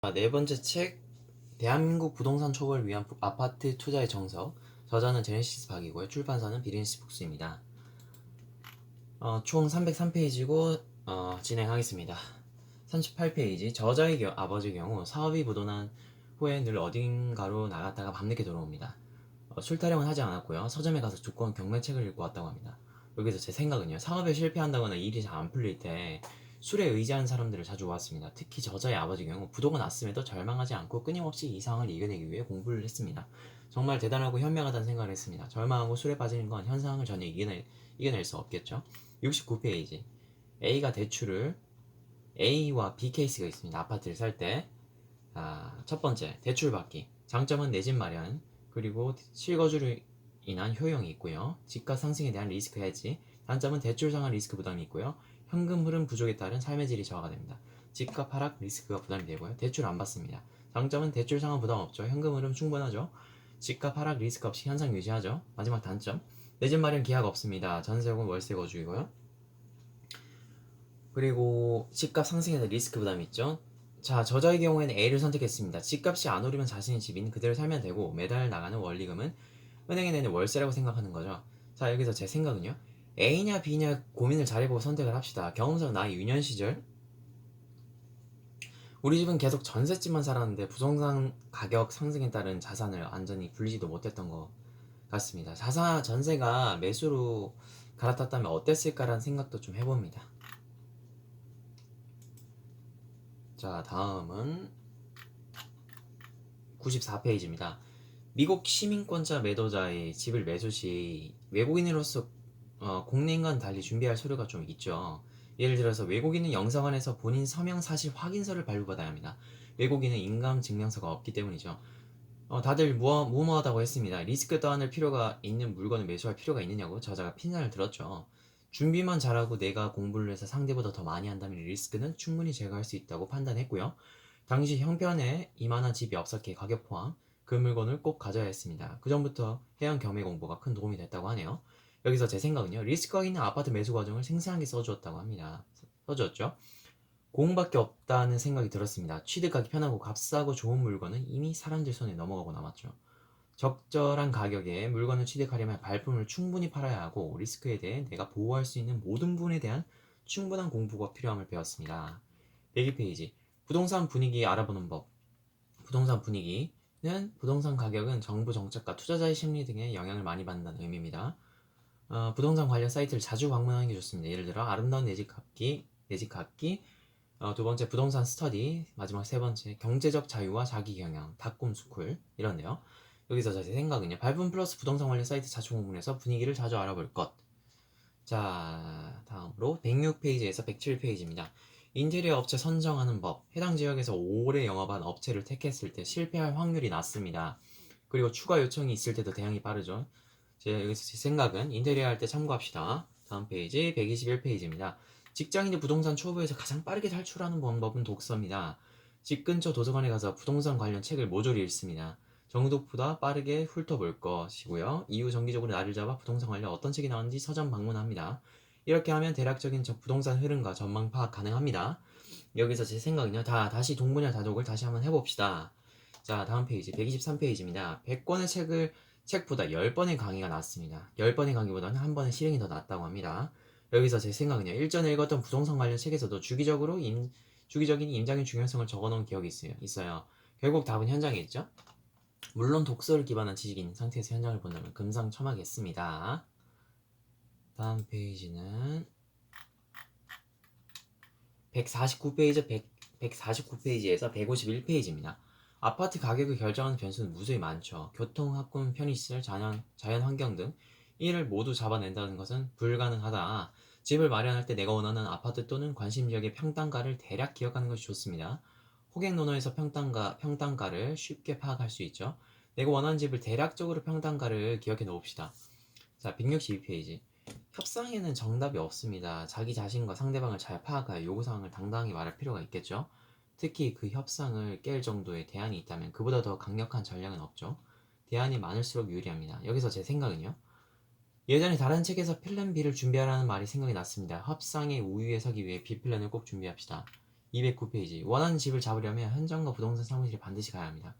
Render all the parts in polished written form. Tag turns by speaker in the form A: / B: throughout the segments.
A: 네 번째 책, 대한민국 부동산 초보를 위한 아파트 투자의 정석. 저자는 제네시스 박이고요. 출판사는 비즈니스 북스입니다. 총 303페이지고 진행하겠습니다. 38페이지, 저자의 아버지의 경우 사업이 부도난 후에 늘 어딘가로 나갔다가 밤늦게 돌아옵니다. 술 타령은 하지 않았고요. 서점에 가서 두꺼운 경매책을 읽고 왔다고 합니다. 여기서 제 생각은요, 사업에 실패한다거나 일이 잘 안 풀릴 때 술에 의지하는 사람들을 자주 보았습니다. 특히 저자의 아버지의 경우 부도가 났음에도 절망하지 않고 끊임없이 이 상황을 이겨내기 위해 공부를 했습니다. 정말 대단하고 현명하다는 생각을 했습니다. 절망하고 술에 빠지는 건 현상을 전혀 이겨낼 수 없겠죠. 69페이지, A와 B 케이스가 있습니다. 아파트를 살 때. 첫 번째, 대출받기. 장점은 내 집 마련, 그리고 실거주로 인한 효용이 있고요. 집값 상승에 대한 리스크 해지. 단점은 대출 상한 리스크 부담이 있고요. 현금 흐름 부족에 따른 삶의 질이 저하가 됩니다. 집값 하락 리스크가 부담이 되고요. 대출 안 받습니다. 장점은 대출 상한 부담 없죠. 현금 흐름 충분하죠. 집값 하락 리스크 없이 현상 유지하죠. 마지막 단점, 내 집 마련 기약 없습니다. 전세 혹은 월세 거주이고요. 그리고 집값 상승에 대한 리스크 부담이 있죠. 자, 저자의 경우에는 A를 선택했습니다. 집값이 안 오르면 자신의 집인 그대로 살면 되고 매달 나가는 원리금은 은행에 내는 월세라고 생각하는 거죠. 자, 여기서 제 생각은요, A냐 B냐 고민을 잘해보고 선택을 합시다. 경험상 나의 유년 시절 우리 집은 계속 전셋집만 살았는데 부동산 가격 상승에 따른 자산을 완전히 굴리지도 못했던 것 같습니다. 전세가 매수로 갈아탔다면 어땠을까라는 생각도 좀 해봅니다. 자, 다음은 94페이지입니다. 미국 시민권자 매도자의 집을 매수 시 외국인으로서 국내인과는 달리 준비할 서류가 좀 있죠. 예를 들어서 외국인은 영사관에서 본인 서명 사실 확인서를 발부받아야 합니다. 외국인은 인감 증명서가 없기 때문이죠. 다들 무모하다고 했습니다. 리스크 떠안을 필요가 있는 물건을 매수할 필요가 있느냐고 저자가 핀잔을 들었죠. 준비만 잘하고 내가 공부를 해서 상대보다 더 많이 한다면 리스크는 충분히 제거할 수 있다고 판단했고요. 당시 형편에 이만한 집이 없었기에 가격 포함 그 물건을 꼭 가져야 했습니다. 그 전부터 해양 경매 공부가 큰 도움이 됐다고 하네요. 여기서 제 생각은요, 리스크가 있는 아파트 매수 과정을 생생하게 써주었다고 합니다. 써주었죠. 공밖에 없다는 생각이 들었습니다. 취득하기 편하고 값싸고 좋은 물건은 이미 사람들 손에 넘어가고 남았죠. 적절한 가격에 물건을 취득하려면 발품을 충분히 팔아야 하고 리스크에 대해 내가 보호할 수 있는 모든 부분에 대한 충분한 공부가 필요함을 배웠습니다. 102페이지, 부동산 분위기 알아보는 법. 부동산 분위기는 부동산 가격은 정부 정책과 투자자의 심리 등에 영향을 많이 받는다는 의미입니다. 부동산 관련 사이트를 자주 방문하는 게 좋습니다. 예를 들어 아름다운 내집 갖기, 두 번째 부동산 스터디, 마지막 세 번째 경제적 자유와 자기경영, 닷꿈스쿨 이런데요. 여기서 제 생각은요, 발품 플러스 부동산 관련 사이트 자주 방문해서 분위기를 자주 알아볼 것. 자, 다음으로 106페이지에서 107페이지입니다. 인테리어 업체 선정하는 법. 해당 지역에서 오래 영업한 업체를 택했을 때 실패할 확률이 낮습니다. 그리고 추가 요청이 있을 때도 대응이 빠르죠. 여기서 제 생각은 인테리어 할 때 참고합시다. 다음 페이지 121페이지입니다. 직장인이 부동산 초보에서 가장 빠르게 탈출하는 방법은 독서입니다. 집 근처 도서관에 가서 부동산 관련 책을 모조리 읽습니다. 정독보다 빠르게 훑어볼 것이고요. 이후 정기적으로 날을 잡아 부동산 관련 어떤 책이 나왔는지 서점 방문합니다. 이렇게 하면 대략적인 부동산 흐름과 전망 파악 가능합니다. 여기서 제 생각은요, 다시 동분야 다독을 다시 한번 해봅시다. 자, 다음 페이지 123페이지입니다. 100권의 책보다 10번의 강의가 낫습니다. 10번의 강의보다는 한 번의 실행이 더 낫다고 합니다. 여기서 제 생각은요, 일전에 읽었던 부동산 관련 책에서도 주기적인 임장의 중요성을 적어놓은 기억이 있어요. 결국 답은 현장에 있죠. 물론 독서를 기반한 지식이 있는 상태에서 현장을 본다면 금상첨화겠습니다. 다음 페이지는 149페이지에서 151페이지입니다. 아파트 가격을 결정하는 변수는 무수히 많죠. 교통, 학군, 편의시설, 자연환경 등 이를 모두 잡아낸다는 것은 불가능하다. 집을 마련할 때 내가 원하는 아파트 또는 관심 지역의 평당가를 대략 기억하는 것이 좋습니다. 호객논어에서 평당가를 쉽게 파악할 수 있죠. 내가 원하는 집을 대략적으로 평당가를 기억해 놓읍시다. 자, 162페이지. 협상에는 정답이 없습니다. 자기 자신과 상대방을 잘 파악하여 요구사항을 당당히 말할 필요가 있겠죠. 특히 그 협상을 깰 정도의 대안이 있다면 그보다 더 강력한 전략은 없죠. 대안이 많을수록 유리합니다. 여기서 제 생각은요, 예전에 다른 책에서 플랜 B를 준비하라는 말이 생각이 났습니다. 협상의 우위에 서기 위해 B 플랜을 꼭 준비합시다. 209페이지. 원하는 집을 잡으려면 현장과 부동산 사무실에 반드시 가야 합니다.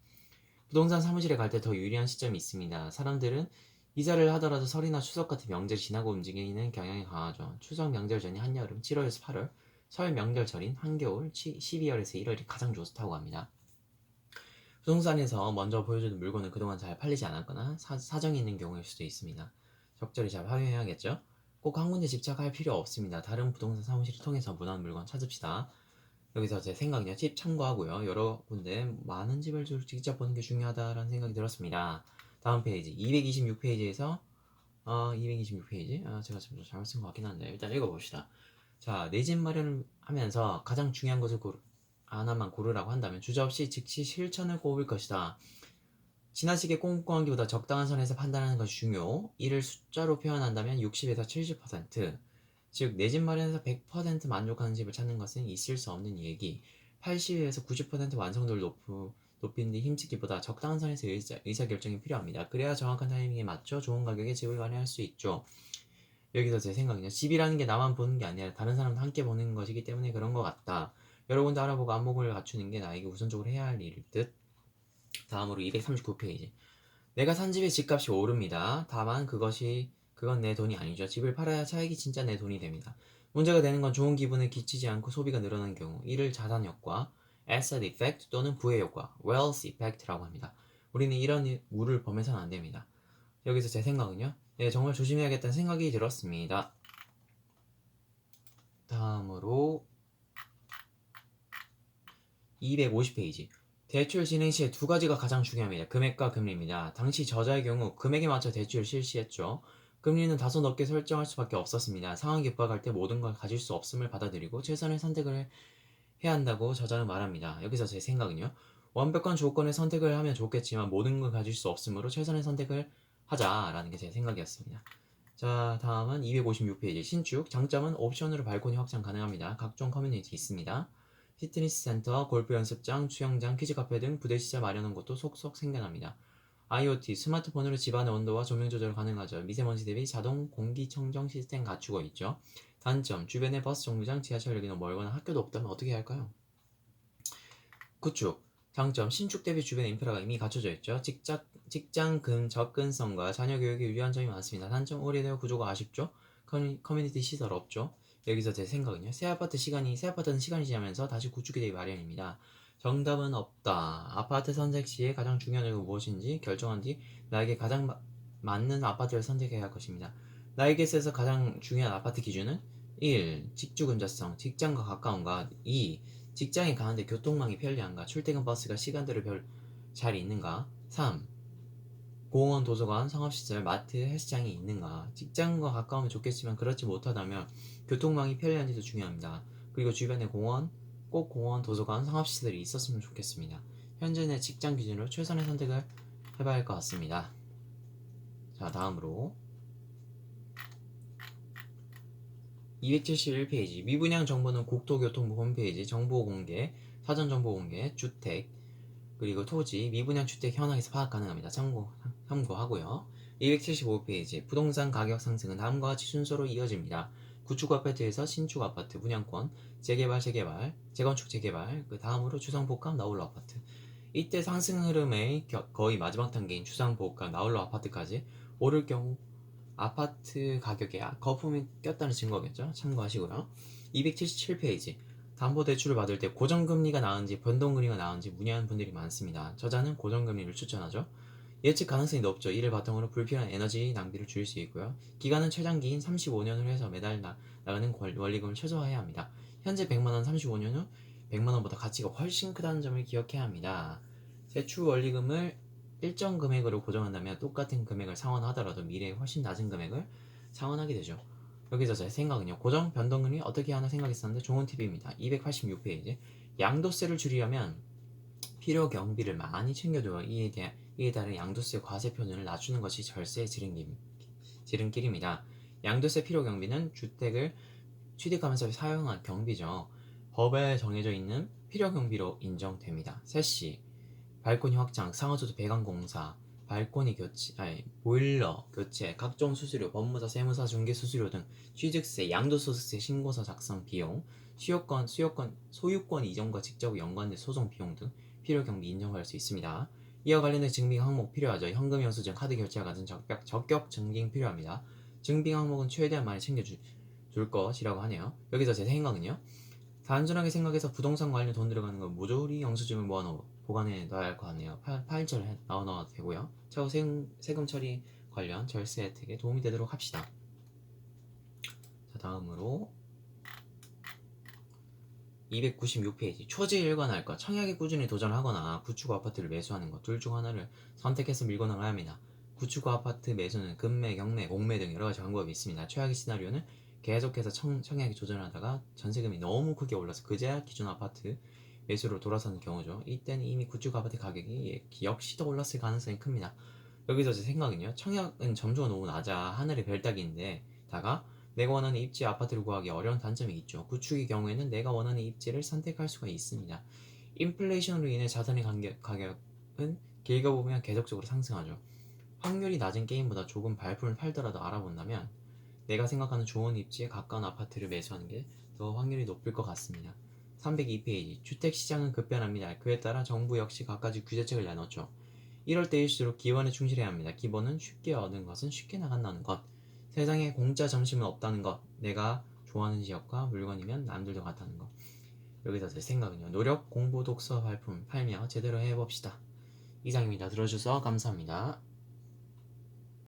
A: 부동산 사무실에 갈 때 더 유리한 시점이 있습니다. 사람들은 이사를 하더라도 설이나 추석 같은 명절 지나고 움직이는 경향이 강하죠. 추석 명절 전이 한여름 7월에서 8월, 설 명절 절인 한겨울 12월에서 1월이 가장 좋다고 합니다. 부동산에서 먼저 보여주는 물건은 그동안 잘 팔리지 않았거나 사정이 있는 경우일 수도 있습니다. 적절히 잘 활용해야겠죠? 꼭 한 군데 집착할 필요 없습니다. 다른 부동산 사무실을 통해서 원하는 물건 찾읍시다. 여기서 제 생각이요. 팁 참고하고요. 여러 군데 많은 집을 직접 보는 게 중요하다라는 생각이 들었습니다. 다음 페이지 226페이지에서 226페이지 제가 좀 잘못 쓴 것 같긴 한데 일단 읽어봅시다. 자, 내 집 마련을 하면서 가장 중요한 것을 하나만 고르라고 한다면 주저없이 즉시 실천을 꼽을 것이다. 지나치게 꼼꼼하기보다 적당한 선에서 판단하는 것이 중요. 이를 숫자로 표현한다면 60에서 70%, 즉 내 집 마련에서 100% 만족하는 집을 찾는 것은 있을 수 없는 얘기. 80에서 90% 완성도를 높이는 데 힘쓰기보다 적당한 선에서 의사결정이 필요합니다. 그래야 정확한 타이밍에 맞춰 좋은 가격에 집을 마련할 수 있죠. 여기서 제 생각은요. 집이라는 게 나만 보는 게 아니라 다른 사람도 함께 보는 것이기 때문에 그런 것 같다. 여러 군데 알아보고 안목을 갖추는 게 나에게 우선적으로 해야 할 일일 듯. 다음으로 239페이지. 내가 산 집의 집값이 오릅니다. 다만 그건 내 돈이 아니죠. 집을 팔아야 차익이 진짜 내 돈이 됩니다. 문제가 되는 건 좋은 기분에 기치지 않고 소비가 늘어나는 경우, 이를 자산 효과, asset effect 또는 부의 효과, wealth effect라고 합니다. 우리는 이런 우를 범해서는 안 됩니다. 여기서 제 생각은요. 네, 정말 조심해야겠다는 생각이 들었습니다. 다음으로 250페이지. 대출 진행 시에 두 가지가 가장 중요합니다. 금액과 금리입니다. 당시 저자의 경우 금액에 맞춰 대출을 실시했죠. 금리는 다소 높게 설정할 수밖에 없었습니다. 상황이 급박할 때 모든 걸 가질 수 없음을 받아들이고 최선의 선택을 해야 한다고 저자는 말합니다. 여기서 제 생각은요. 완벽한 조건의 선택을 하면 좋겠지만 모든 걸 가질 수 없으므로 최선의 선택을 하자라는 게 제 생각이었습니다. 자, 다음은 256페이지. 신축. 장점은 옵션으로 발코니 확장 가능합니다. 각종 커뮤니티 있습니다. 피트니스 센터, 골프 연습장, 수영장, 키즈카페 등 부대시설 마련한 곳도 속속 생겨납니다. IoT, 스마트폰으로 집안의 온도와 조명 조절 가능하죠. 미세먼지 대비 자동 공기청정 시스템 갖추고 있죠. 단점, 주변에 버스 정류장, 지하철역이 너무 멀거나 학교도 없다면 어떻게 해야 할까요? 구축, 장점, 신축 대비 주변에 인프라가 이미 갖춰져 있죠. 직장 접근성과 자녀 교육에 유리한 점이 많습니다. 단점, 오래되어 구조가 아쉽죠. 커뮤니티 시설 없죠. 여기서 제 생각은요. 새 아파트는 시간이 지나면서 다시 구축이 되기 마련입니다. 정답은 없다. 아파트 선택 시에 가장 중요한 점은 무엇인지 결정한 뒤 나에게 가장 맞는 아파트를 선택해야 할 것입니다. 나에게 있어서 가장 중요한 아파트 기준은 1. 직주 근접성, 직장과 가까운가. 2. 직장에 가는데 교통망이 편리한가? 출퇴근 버스가 시간대로 잘 있는가? 3. 공원, 도서관, 상업시설, 마트, 헬스장이 있는가? 직장과 가까우면 좋겠지만 그렇지 못하다면 교통망이 편리한지도 중요합니다. 그리고 주변에 꼭 공원, 도서관, 상업시설이 있었으면 좋겠습니다. 현재 내 직장 기준으로 최선의 선택을 해봐야 할 것 같습니다. 자, 다음으로 271페이지. 미분양 정보는 국토교통부 홈페이지 정보 공개, 사전 정보 공개, 주택, 그리고 토지, 미분양 주택 현황에서 파악 가능합니다. 참고하고요. 275페이지. 부동산 가격 상승은 다음과 같이 순서로 이어집니다. 구축 아파트에서 신축 아파트, 분양권, 재건축 재개발, 그 다음으로 주상복합 나홀로 아파트. 이때 상승 흐름의 거의 마지막 단계인 주상복합 나홀로 아파트까지 오를 경우 아파트 가격에 거품이 꼈다는 증거겠죠. 참고하시고요. 277페이지. 담보대출을 받을 때 고정금리가 나은지 변동금리가 나은지 문의하는 분들이 많습니다. 저자는 고정금리를 추천하죠. 예측 가능성이 높죠. 이를 바탕으로 불필요한 에너지 낭비를 줄일 수 있고요. 기간은 최장기인 35년으로 해서 매달 나가는 원리금을 최소화해야 합니다. 현재 100만원 35년 후 100만원보다 가치가 훨씬 크다는 점을 기억해야 합니다. 세출 원리금을 일정 금액으로 고정한다면 똑같은 금액을 상환하더라도 미래에 훨씬 낮은 금액을 상환하게 되죠. 여기서 제 생각은요. 고정 변동금리 어떻게 하나 생각했었는데 좋은 팁입니다. 286페이지. 양도세를 줄이려면 필요 경비를 많이 챙겨줘요. 이에 따른 양도세 과세 표준을 낮추는 것이 절세의 지름길입니다. 양도세 필요 경비는 주택을 취득하면서 사용한 경비죠. 법에 정해져 있는 필요 경비로 인정됩니다. 세시, 발코니 확장, 상하수도 배관 공사, 발코니 교체, 보일러 교체, 각종 수수료, 법무사, 세무사, 중개 수수료 등 취득세, 양도소득세 신고서 작성 비용, 소유권 이전과 직접 연관된 소송 비용 등 필요 경비 인정받을 수 있습니다. 이와 관련된 증빙 항목 필요하죠. 현금, 영수증, 카드 결제와 같은 적격 증빙 필요합니다. 증빙 항목은 최대한 많이 챙겨줄 것이라고 하네요. 여기서 제 생각은요. 단순하게 생각해서 부동산 관련 돈 들어가는 건 모조리 영수증을 모아놓고 보관해 놔야 할 것 같네요. 파일처럼 넣어놔도 되고요. 차후 세금 처리 관련 절세 혜택에 도움이 되도록 합시다. 자, 다음으로 296페이지. 초지에 일관할 것. 청약에 꾸준히 도전하거나 구축 아파트를 매수하는 것. 둘 중 하나를 선택해서 밀고 나가야 합니다. 구축 아파트 매수는 금매, 경매, 공매 등 여러 가지 방법이 있습니다. 최악의 시나리오는 계속해서 청약에 도전하다가 전세금이 너무 크게 올라서 그제야 기존 아파트 매수로 돌아서는 경우죠. 이때는 이미 구축 아파트 가격이 역시 더 올랐을 가능성이 큽니다. 여기서 제 생각은요. 청약은 점수가 너무 낮아 하늘의 별 따기인데 다가 내가 원하는 입지 아파트를 구하기 어려운 단점이 있죠. 구축의 경우에는 내가 원하는 입지를 선택할 수가 있습니다. 인플레이션으로 인해 자산의 가격은 길게 보면 계속적으로 상승하죠. 확률이 낮은 게임보다 조금 발품을 팔더라도 알아본다면 내가 생각하는 좋은 입지에 가까운 아파트를 매수하는 게 더 확률이 높을 것 같습니다. 302페이지. 주택시장은 급변합니다. 그에 따라 정부 역시 갖가지 규제책을 내놓죠. 이럴 때일수록 기본에 충실해야 합니다. 기본은 쉽게 얻은 것은 쉽게 나간다는 것. 세상에 공짜 점심은 없다는 것. 내가 좋아하는 지역과 물건이면 남들도 같다는 것. 여기서 제 생각은요. 노력, 공부, 독서, 발품 팔며 제대로 해봅시다. 이상입니다. 들어주셔서 감사합니다.